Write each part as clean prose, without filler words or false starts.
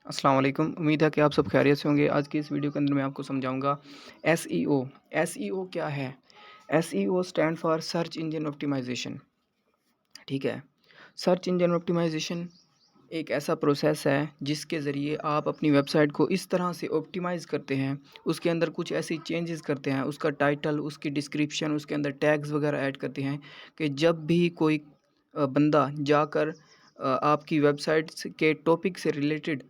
अस्सलाम वालेकुम। उम्मीद है कि आप सब खैरियत से होंगे। आज की इस वीडियो के अंदर मैं आपको समझाऊँगा एसईओ। एसईओ क्या है? SEO stand for search engine optimisation, ठीक है? सर्च इंजन ऑप्टिमाइज़ेशन एक ऐसा प्रोसेस है जिसके ज़रिए आप अपनी वेबसाइट को इस तरह से ऑप्टिमाइज़ करते हैं, उसके अंदर कुछ ऐसी चेंजेस करते हैं, उसका टाइटल, उसकी डिस्क्रिप्शन, उसके अंदर टैग्स वगैरह ऐड करते हैं कि जब भी कोई बंदा जाकर आपकी वेबसाइट के टॉपिक से रिलेटेड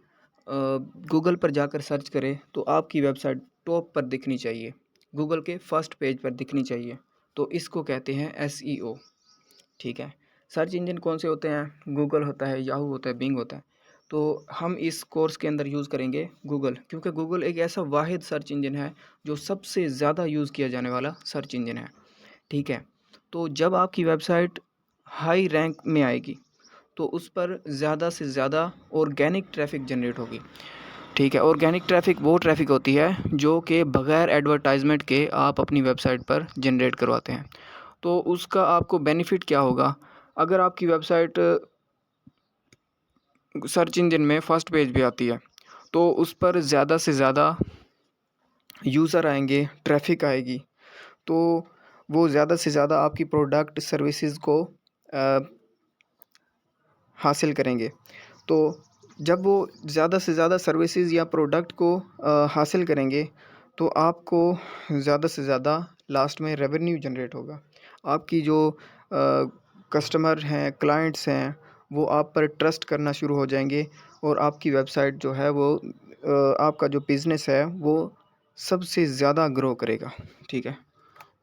गूगल पर जाकर सर्च करे तो आपकी वेबसाइट टॉप पर दिखनी चाहिए, गूगल के फर्स्ट पेज पर दिखनी चाहिए। तो इसको कहते हैं एसईओ, ठीक है। सर्च इंजन कौन से होते हैं? गूगल होता है, याहू होता है, बिंग होता है। तो हम इस कोर्स के अंदर यूज़ करेंगे गूगल, क्योंकि गूगल एक ऐसा वाहिद सर्च इंजन है जो सबसे ज़्यादा यूज़ किया जाने वाला सर्च इंजन है, ठीक है। तो जब आपकी वेबसाइट हाई रैंक में आएगी तो उस पर ज़्यादा से ज़्यादा ऑर्गेनिक ट्रैफ़िक जनरेट होगी, ठीक है। ऑर्गेनिक ट्रैफ़िक वो ट्रैफ़िक होती है जो कि बग़ैर एडवर्टाइज़मेंट के आप अपनी वेबसाइट पर जनरेट करवाते हैं। तो उसका आपको बेनिफिट क्या होगा? अगर आपकी वेबसाइट सर्च इंजन में फर्स्ट पेज पे आती है, तो उस पर ज़्यादा से ज़्यादा यूज़र आएँगे, ट्रैफ़िक आएगी, तो वो ज़्यादा से ज़्यादा आपकी प्रोडक्ट सर्विसेज़ को अ, हासिल करेंगे। तो जब वो ज़्यादा से ज़्यादा सर्विसेज़ या प्रोडक्ट को हासिल करेंगे, तो आपको ज़्यादा से ज़्यादा लास्ट में रेवेन्यू जनरेट होगा। आपकी जो कस्टमर हैं, क्लाइंट्स हैं, वो आप पर ट्रस्ट करना शुरू हो जाएँगे और आपकी वेबसाइट जो है वो आपका जो बिज़नेस है वो सबसे ज़्यादा ग्रो करेगा, ठीक है।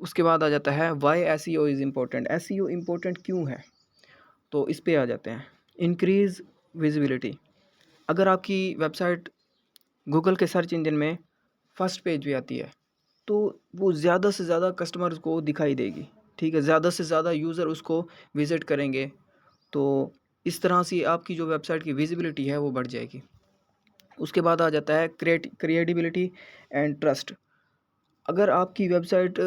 उसके बाद आ जाता है why SEO is important. SEO important क्यों है? तो इस पे आ जाते हैं। Increase visibility. अगर आपकी वेबसाइट गूगल के सर्च इंजन में फर्स्ट पेज पे आती है, तो वो ज़्यादा से ज़्यादा कस्टमर्स को दिखाई देगी, ठीक है? ज़्यादा से ज़्यादा यूज़र उसको विज़िट करेंगे, तो इस तरह से आपकी जो वेबसाइट की विज़िबिलिटी है वो बढ़ जाएगी। उसके बाद आ जाता है क्रिएटिबिलिटी एंड ट्रस्ट। अगर आपकी वेबसाइट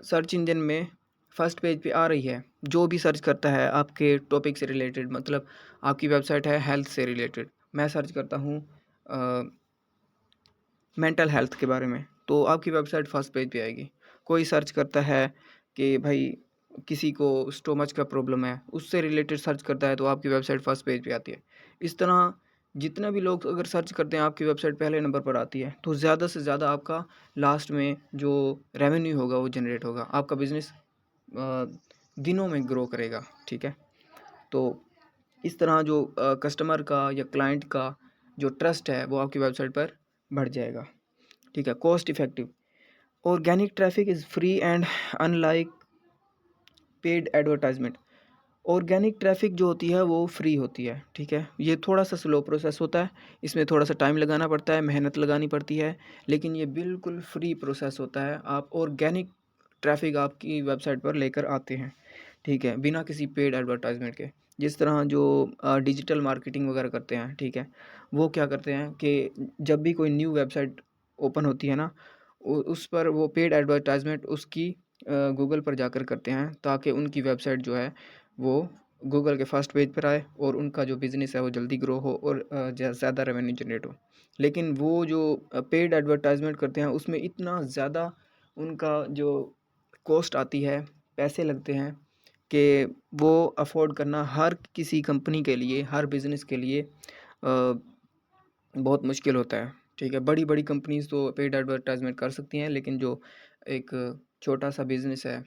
सर्च इंजन में फर्स्ट पेज पे आ रही है, जो भी सर्च करता है आपके टॉपिक से रिलेटेड, मतलब आपकी वेबसाइट है हेल्थ से रिलेटेड, मैं सर्च करता हूँ मेंटल हेल्थ के बारे में, तो आपकी वेबसाइट फर्स्ट पेज पे आएगी। कोई सर्च करता है कि भाई किसी को स्टोमच का प्रॉब्लम है, उससे रिलेटेड सर्च करता है तो आपकी वेबसाइट फर्स्ट पेज पे आती है। इस तरह जितने भी लोग अगर सर्च करते हैं आपकी वेबसाइट पहले नंबर पर आती है, तो ज़्यादा से ज़्यादा आपका लास्ट में जो रेवेन्यू होगा वो जनरेट होगा। आपका बिज़नेस दिनों में ग्रो करेगा, ठीक है। तो इस तरह जो कस्टमर का या क्लाइंट का जो ट्रस्ट है वो आपकी वेबसाइट पर बढ़ जाएगा, ठीक है। Cost effective. Organic traffic is free and unlike paid advertisement. Organic traffic जो होती है वो फ्री होती है, ठीक है। ये थोड़ा सा स्लो प्रोसेस होता है, इसमें थोड़ा सा टाइम लगाना पड़ता है, मेहनत लगानी पड़ती है, लेकिन ये बिल्कुल फ्री प्रोसेस होता है। आप ऑर्गेनिक ट्रैफिक आपकी वेबसाइट पर लेकर आते हैं, ठीक है, बिना किसी पेड एडवर्टाइजमेंट के। जिस तरह जो डिजिटल मार्केटिंग वगैरह करते हैं, ठीक है, वो क्या करते हैं कि जब भी कोई न्यू वेबसाइट ओपन होती है ना, उस पर वो पेड एडवर्टाइजमेंट उसकी गूगल पर जाकर करते हैं, ताकि उनकी वेबसाइट जो है वो गूगल के फर्स्ट पेज पर आए और उनका जो बिज़नेस है वो जल्दी ग्रो हो और ज़्यादा रेवेन्यू जनरेट हो। लेकिन वो जो पेड एडवर्टाइजमेंट करते हैं उसमें इतना ज़्यादा उनका जो कॉस्ट आती है, पैसे लगते हैं कि वो अफ़ोर्ड करना हर किसी कंपनी के लिए, हर बिज़नेस के लिए बहुत मुश्किल होता है, ठीक है। बड़ी-बड़ी कंपनीज़ तो पेड एडवर्टाइज़मेंट कर सकती हैं, लेकिन जो एक छोटा-सा बिज़नेस है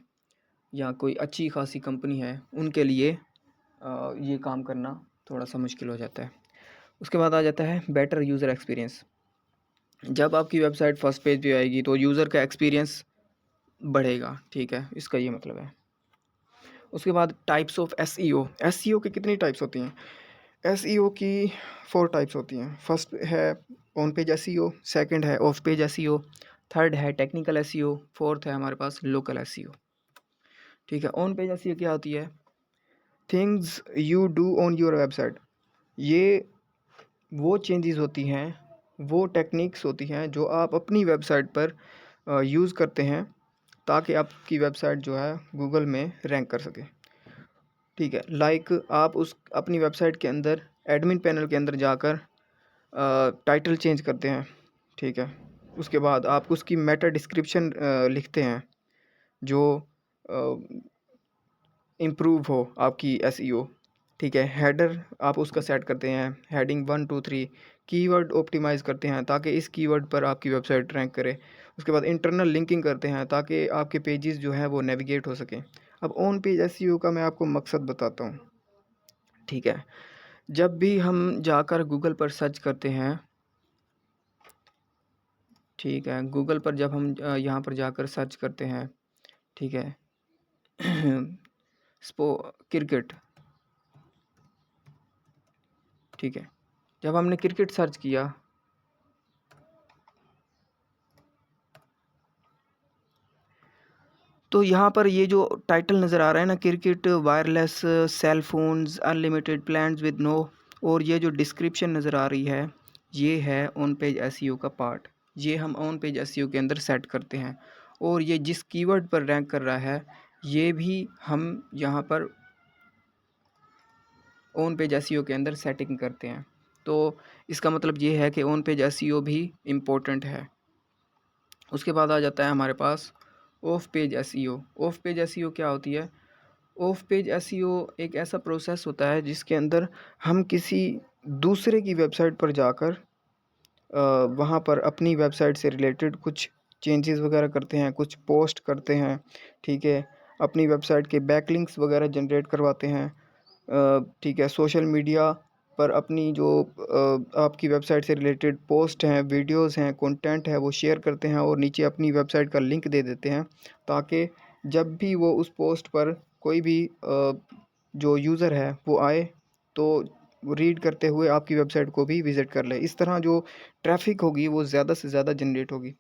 या कोई अच्छी खासी कंपनी है, उनके लिए ये काम करना थोड़ा-सा मुश्किल हो जाता है। उसके बाद आ जाता है बेटर यूज़र एक्सपीरियंस। जब आपकी वेबसाइट फर्स्ट पेज पे आएगी तो यूज़र का एक्सपीरियंस बढ़ेगा, ठीक है, इसका ये मतलब है। उसके बाद टाइप्स ऑफ एसईओ। एसईओ की कितनी टाइप्स होती हैं? एसईओ की 4 टाइप्स होती हैं। फर्स्ट है ऑन पेज एसईओ, सेकंड है ऑफ पेज एसईओ, थर्ड है टेक्निकल एसईओ, फोर्थ है हमारे पास लोकल एसईओ, ठीक है। ऑन पेज एसईओ क्या होती है? Things you do on your website. ये वो चेंजेस होती हैं, वो टेक्निक्स होती हैं जो आप अपनी वेबसाइट पर यूज़ करते हैं, ताकि आपकी वेबसाइट जो है गूगल में रैंक कर सके, ठीक है। लाइक आप उस अपनी वेबसाइट के अंदर एडमिन पैनल के अंदर जाकर टाइटल चेंज करते हैं, ठीक है। उसके बाद आप उसकी मेटा डिस्क्रिप्शन लिखते हैं जो इम्प्रूव हो आपकी एसईओ, ठीक है। हेडर आप उसका सेट करते हैं, हेडिंग 1 2 3। कीवर्ड ऑप्टिमाइज़ करते हैं ताकि इस कीवर्ड पर आपकी वेबसाइट रैंक करे। उसके बाद इंटरनल लिंकिंग करते हैं ताकि आपके पेजेस जो हैं वो नेविगेट हो सकें। अब ऑन पेज एसईओ का मैं आपको मकसद बताता हूँ, ठीक है। जब भी हम जाकर गूगल पर सर्च करते हैं, ठीक है, गूगल पर जब हम यहाँ पर जाकर सर्च करते हैं, ठीक है, स्पो क्रिकेट, ठीक है। जब हमने क्रिकेट सर्च किया, तो यहाँ पर ये जो टाइटल नज़र आ रहा है ना, Cricket Wireless cell phones unlimited plans with no, और ये जो डिस्क्रिप्शन नज़र आ रही है, ये है ऑन पेज एसईओ का पार्ट। ये हम ऑन पेज एसईओ के अंदर सेट करते हैं, और ये जिस कीवर्ड पर रैंक कर रहा है ये भी हम यहाँ पर ऑन पेज एसईओ के अंदर सेटिंग करते हैं। तो इसका मतलब ये है कि ऑन पेज एसईओ भी इम्पोर्टेंट है। उसके बाद आ जाता है हमारे पास off page SEO. Off page SEO क्या होती है? ऑफ पेज एसईओ एक ऐसा प्रोसेस होता है जिसके अंदर हम किसी दूसरे की वेबसाइट पर जाकर वहाँ पर अपनी वेबसाइट से रिलेटेड कुछ चेंजेस वगैरह करते हैं, कुछ पोस्ट करते हैं, ठीक है। अपनी वेबसाइट के बैकलिंक्स वगैरह जनरेट करवाते हैं, ठीक है। सोशल मीडिया पर अपनी जो आपकी वेबसाइट से रिलेटेड पोस्ट हैं, वीडियोस हैं, कंटेंट है, वो शेयर करते हैं और नीचे अपनी वेबसाइट का लिंक दे देते हैं ताकि जब भी वो उस पोस्ट पर कोई भी जो यूज़र है वो आए तो रीड करते हुए आपकी वेबसाइट को भी विज़िट कर ले। इस तरह जो ट्रैफ़िक होगी वो ज़्यादा से ज़्यादा जनरेट होगी।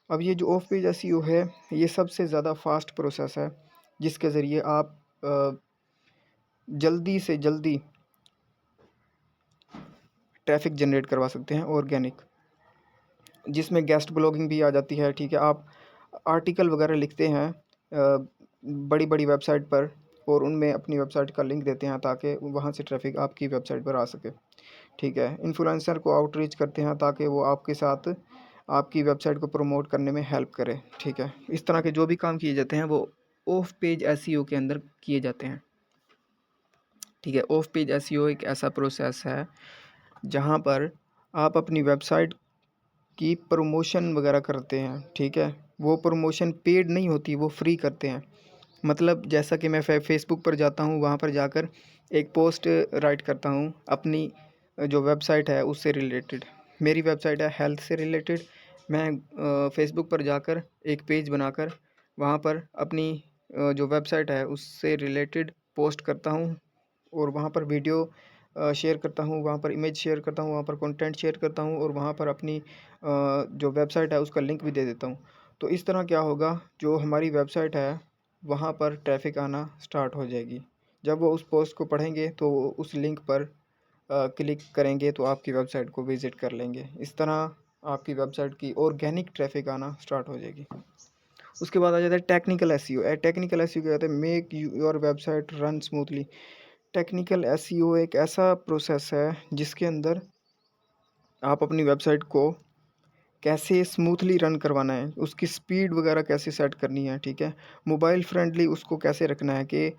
अब ये जो ऑफ पेज एसईओ है, ये सबसे ज़्यादा फ़ास्ट प्रोसेस है जिसके ज़रिए आप जल्दी से जल्दी ट्रैफ़िक जनरेट करवा सकते हैं ऑर्गेनिक, जिसमें गेस्ट ब्लॉगिंग भी आ जाती है, ठीक है। आप आर्टिकल वगैरह लिखते हैं बड़ी-बड़ी वेबसाइट पर और उनमें अपनी वेबसाइट का लिंक देते हैं ताकि वहाँ से ट्रैफ़िक आपकी वेबसाइट पर आ सके, ठीक है। इन्फ्लुएंसर को आउटरीच करते हैं ताकि वो आपके साथ आपकी वेबसाइट को प्रमोट करने में हेल्प करे, ठीक है। इस तरह के जो भी काम किए जाते हैं वो ऑफ पेज एसईओ के अंदर किए जाते हैं, ठीक है। ऑफ पेज एसईओ एक ऐसा प्रोसेस है जहाँ पर आप अपनी वेबसाइट की प्रमोशन वगैरह करते हैं, ठीक है। वो प्रमोशन पेड नहीं होती, वो फ्री करते हैं। मतलब जैसा कि मैं फेसबुक पर जाता हूँ, वहाँ पर जाकर एक पोस्ट राइट करता हूँ अपनी जो वेबसाइट है उससे रिलेटेड। मेरी वेबसाइट है हेल्थ से रिलेटेड। मैं फेसबुक पर जाकर एक पेज बनाकर वहाँ पर अपनी जो वेबसाइट है उससे रिलेटेड पोस्ट करता हूँ और वहाँ पर वीडियो शेयर करता हूँ, वहाँ पर इमेज शेयर करता हूँ, वहाँ पर कंटेंट शेयर करता हूँ और वहाँ पर अपनी जो वेबसाइट है उसका लिंक भी दे देता हूँ। तो इस तरह क्या होगा, जो हमारी वेबसाइट है वहाँ पर ट्रैफ़िक आना स्टार्ट हो जाएगी। जब वो उस पोस्ट को पढ़ेंगे तो वो उस लिंक पर क्लिक करेंगे तो आपकी वेबसाइट को विज़िट कर लेंगे। इस तरह आपकी वेबसाइट की ऑर्गेनिक ट्रैफ़िक आना स्टार्ट हो जाएगी। उसके बाद आ जाता है टेक्निकल एसईओ। टेक्निकल एसईओ क्या होता है? Make your website run smoothly. Technical SEO एक ऐसा प्रोसेस है जिसके अंदर आप अपनी वेबसाइट को कैसे स्मूथली रन करवाना है, उसकी स्पीड वगैरह कैसे सेट करनी है, ठीक है। मोबाइल फ्रेंडली उसको कैसे रखना है कि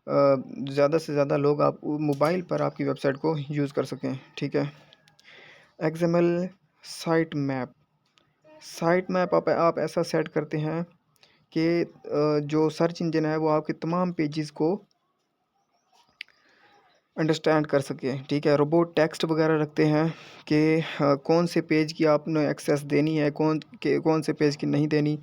ज़्यादा से ज़्यादा लोग आप मोबाइल पर आपकी वेबसाइट को यूज़ कर सकें, ठीक है। एक्सएमएल साइट मैप आप ऐसा सेट करते हैं कि जो सर्च इंजन है वो आपके तमाम पेजेस को अंडरस्टैंड कर सके, ठीक है। रोबोट टेक्स्ट वगैरह रखते हैं कि कौन से पेज की आपने एक्सेस देनी है, कौन से पेज की नहीं देनी,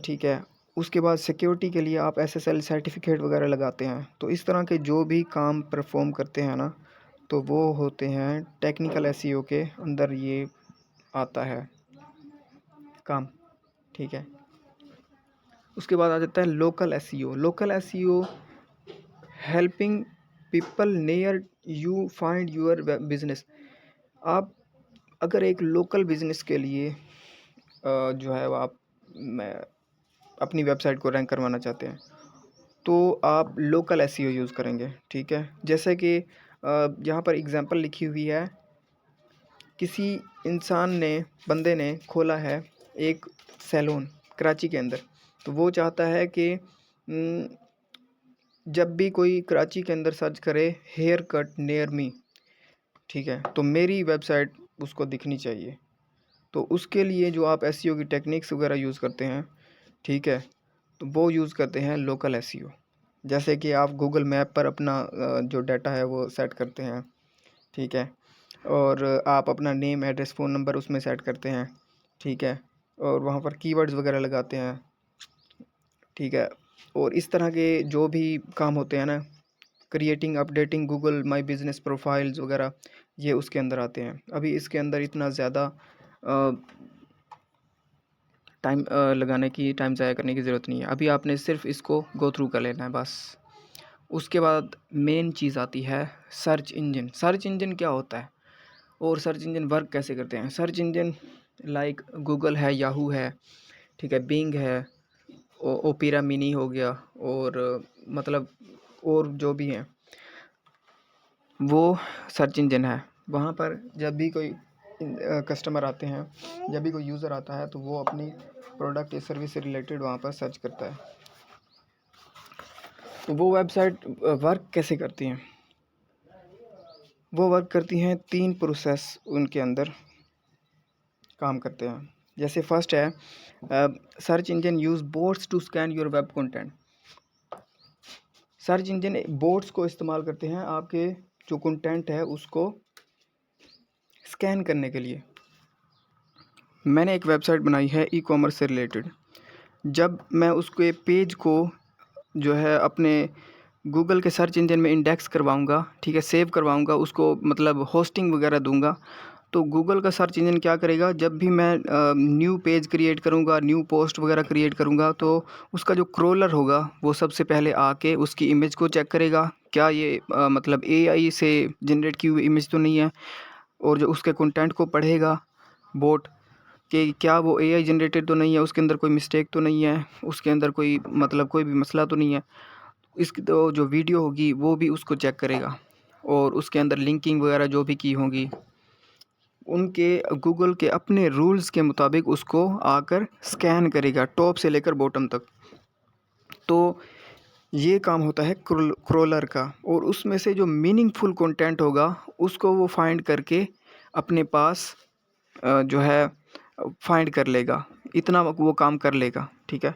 ठीक है। उसके बाद सिक्योरिटी के लिए आप एसएसएल सर्टिफिकेट वगैरह लगाते हैं। तो इस तरह के जो भी काम परफॉर्म करते हैं ना, तो वो होते हैं टेक्निकल एसईओ के अंदर, ये आता है काम, ठीक है। उसके बाद आ जाता है local SEO. Local SEO helping people near you find your business. आप अगर एक लोकल बिजनेस के लिए जो है वो आप मैं अपनी वेबसाइट को रैंक करवाना चाहते हैं तो आप लोकल एसईओ यूज़ करेंगे, ठीक है। जैसे कि यहाँ पर एग्जांपल लिखी हुई है किसी इंसान ने बंदे ने खोला है एक सैलून कराची के अंदर, तो वो चाहता है कि जब भी कोई कराची के अंदर सर्च करे हेयर कट नियर मी, ठीक है, तो मेरी वेबसाइट उसको दिखनी चाहिए। तो उसके लिए जो आप एसईओ की टेक्निक्स वगैरह यूज़ करते हैं, ठीक है, तो वो यूज़ करते हैं लोकल एसईओ। जैसे कि आप गूगल मैप पर अपना जो डाटा है वो सेट करते हैं, ठीक है, और आप अपना नेम एड्रेस फ़ोन नंबर उसमें सेट करते हैं, ठीक है, और वहाँ पर कीवर्ड्स वगैरह लगाते हैं, ठीक है, और इस तरह के जो भी काम होते हैं ना, क्रिएटिंग अपडेटिंग गूगल माई बिज़नेस प्रोफाइल्स वगैरह, ये उसके अंदर आते हैं। अभी इसके अंदर इतना ज़्यादा टाइम लगाने की टाइम ज़ाया करने की ज़रूरत नहीं है। अभी आपने सिर्फ इसको गो थ्रू कर लेना है बस। उसके बाद मेन चीज़ आती है सर्च इंजन। सर्च इंजन क्या होता है और सर्च इंजन वर्क कैसे करते हैं? सर्च इंजन लाइक गूगल है, याहू है, ठीक है, बिंग है, ओपेरा मिनी हो गया, और मतलब और जो भी हैं वो सर्च इंजन है। वहाँ पर जब भी कोई कस्टमर आते हैं, जब भी कोई यूज़र आता है, तो वो अपनी प्रोडक्ट या सर्विस से रिलेटेड वहाँ पर सर्च करता है। तो वो वेबसाइट वर्क कैसे करती हैं? वो वर्क करती हैं 3 प्रोसेस उनके अंदर काम करते हैं। जैसे फर्स्ट है search engine use bots to scan your web content. Search engine bots को इस्तेमाल करते हैं आपके जो कंटेंट है उसको स्कैन करने के लिए। मैंने एक वेबसाइट बनाई है ई कॉमर्स से रिलेटेड। जब मैं उसके पेज को जो है अपने गूगल के सर्च इंजन में इंडेक्स करवाऊँगा, ठीक है, सेव करवाऊँगा, उसको मतलब होस्टिंग वगैरह दूँगा, तो गूगल का सर्च इंजन क्या करेगा, जब भी मैं न्यू पेज क्रिएट करूँगा, न्यू पोस्ट वगैरह क्रिएट करूँगा, तो उसका जो क्रोलर होगा वो सबसे पहले आके उसकी इमेज को चेक करेगा, क्या ये मतलब एआई से जनरेट की हुई इमेज तो नहीं है, और जो उसके कंटेंट को पढ़ेगा बोट कि क्या वो एआई जनरेटेड तो नहीं है, उसके अंदर कोई मिस्टेक तो नहीं है, उसके अंदर कोई मतलब कोई भी मसला तो नहीं है। इसकी तो जो वीडियो होगी वो भी उसको चेक करेगा, और उसके अंदर लिंकिंग वगैरह जो भी की होंगी उनके गूगल के अपने रूल्स के मुताबिक उसको आकर स्कैन करेगा टॉप से लेकर बॉटम तक। तो ये काम होता है क्रोलर का, और उसमें से जो मीनिंगफुल कंटेंट होगा उसको वो फाइंड करके अपने पास जो है फाइंड कर लेगा, इतना वो काम कर लेगा, ठीक है।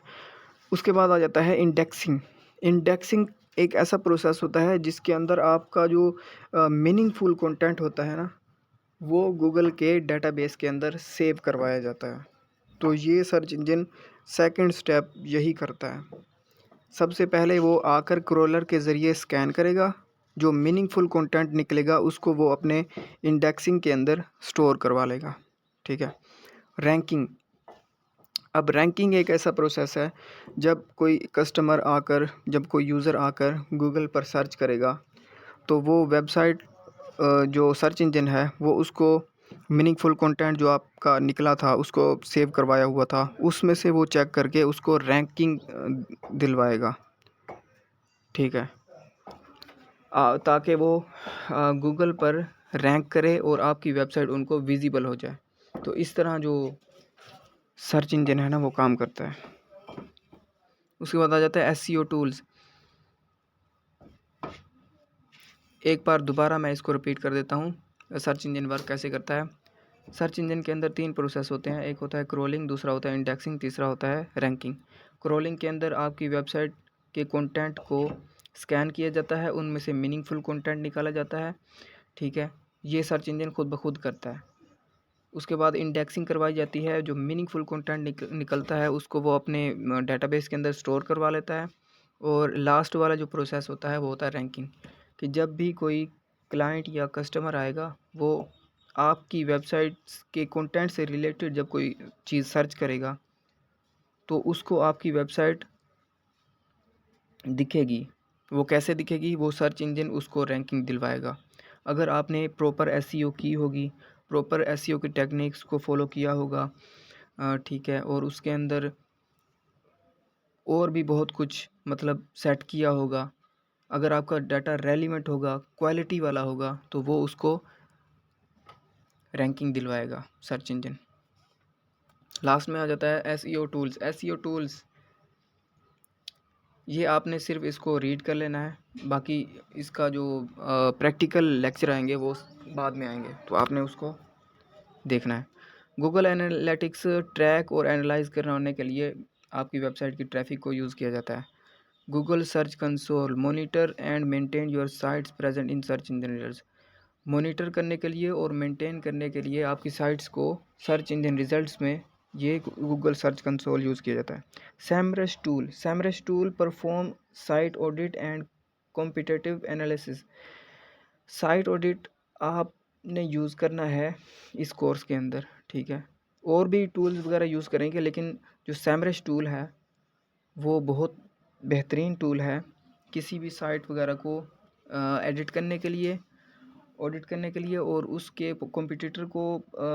उसके बाद आ जाता है इंडेक्सिंग। इंडेक्सिंग एक ऐसा प्रोसेस होता है जिसके अंदर आपका जो मीनिंगफुल कंटेंट होता है ना, वो गूगल के डेटाबेस के अंदर सेव करवाया जाता है। तो ये सर्च इंजन सेकंड स्टेप यही करता है। सबसे पहले वो आकर क्रोलर के ज़रिए स्कैन करेगा, जो मीनिंगफुल कंटेंट निकलेगा उसको वो अपने इंडेक्सिंग के अंदर स्टोर करवा लेगा, ठीक है। रैंकिंग। अब रैंकिंग एक ऐसा प्रोसेस है, जब कोई यूज़र आकर गूगल पर सर्च करेगा, तो वो वेबसाइट जो सर्च इंजन है वो उसको मीनिंगफुल कंटेंट जो आपका निकला था उसको सेव करवाया हुआ था, उसमें से वो चेक करके उसको रैंकिंग दिलवाएगा, ठीक है, ताकि वो गूगल पर रैंक करे और आपकी वेबसाइट उनको विजिबल हो जाए। तो इस तरह जो सर्च इंजन है ना वो काम करता है। उसके बाद आ जाता है एसईओ टूल्स। एक बार दोबारा मैं इसको रिपीट कर देता हूँ, सर्च इंजन वर्क कैसे करता है। सर्च इंजन के अंदर 3 प्रोसेस होते हैं, एक होता है क्रोलिंग, दूसरा होता है इंडेक्सिंग, तीसरा होता है रैंकिंग। क्रोलिंग के अंदर आपकी वेबसाइट के कंटेंट को स्कैन किया जाता है, उनमें से मीनिंगफुल कंटेंट निकाला जाता है, ठीक है, ये सर्च इंजन खुद ब खुद करता है। उसके बाद इंडेक्सिंग करवाई जाती है, जो मीनिंगफुल कंटेंट निकलता है उसको वो अपने डेटाबेस के अंदर स्टोर करवा लेता है। और लास्ट वाला जो प्रोसेस होता है वो होता है रैंकिंग, कि जब भी कोई क्लाइंट या कस्टमर आएगा वो आपकी वेबसाइट्स के कंटेंट से रिलेटेड जब कोई चीज़ सर्च करेगा तो उसको आपकी वेबसाइट दिखेगी। वो कैसे दिखेगी? वो सर्च इंजन उसको रैंकिंग दिलवाएगा। अगर आपने प्रॉपर एसईओ की होगी, प्रॉपर एसईओ की टेक्निक्स को फॉलो किया होगा, ठीक है, और उसके अंदर और भी बहुत कुछ मतलब सेट किया होगा, अगर आपका डाटा रेलिवेंट होगा, क्वालिटी वाला होगा, तो वो उसको रैंकिंग दिलवाएगा सर्च इंजन। लास्ट में आ जाता है एसईओ टूल्स। एसईओ टूल्स ये आपने सिर्फ इसको रीड कर लेना है, बाकी इसका जो प्रैक्टिकल लेक्चर आएंगे वो बाद में आएंगे, तो आपने उसको देखना है। गूगल एनालिटिक्स ट्रैक और एनालाइज करने के लिए आपकी वेबसाइट की ट्रैफिक को यूज़ किया जाता है। Google search console monitor and maintain your sites present in search engine results. Monitor करने के लिए और मेंटेन करने के लिए आपकी साइट्स को सर्च इंजन रिजल्ट्स में ये गूगल सर्च कंसोल यूज़ किया जाता है। Semrush tool perform site audit and competitive analysis. Site audit आपने यूज़ करना है इस कोर्स के अंदर, ठीक है। और भी टूल्स वगैरह यूज़ करेंगे, लेकिन जो सैमरस टूल है वो बहुत बेहतरीन टूल है किसी भी साइट वगैरह को एडिट करने के लिए, ऑडिट करने के लिए, और उसके कॉम्पिटिटर को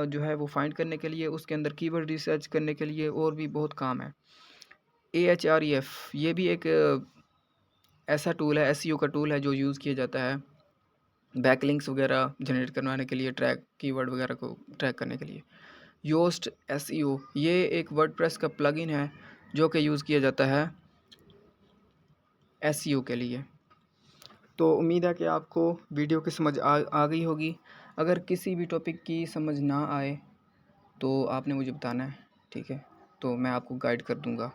जो है वो फाइंड करने के लिए, उसके अंदर कीवर्ड रिसर्च करने के लिए, और भी बहुत काम है। AHREF ये भी एक ऐसा टूल है, SEO का टूल है जो यूज़ किया जाता है बैकलिंक्स वगैरह जनरेट करवाने के लिए, ट्रैक कीवर्ड वगैरह को ट्रैक करने के लिए। योस्ट SEO ये एक वर्डप्रेस का प्लगइन है जो कि यूज़ किया जाता है SEO के लिए। तो उम्मीद है कि आपको वीडियो की समझ आ गई होगी। अगर किसी भी टॉपिक की समझ ना आए तो आपने मुझे बताना है, ठीक है, तो मैं आपको गाइड कर दूँगा।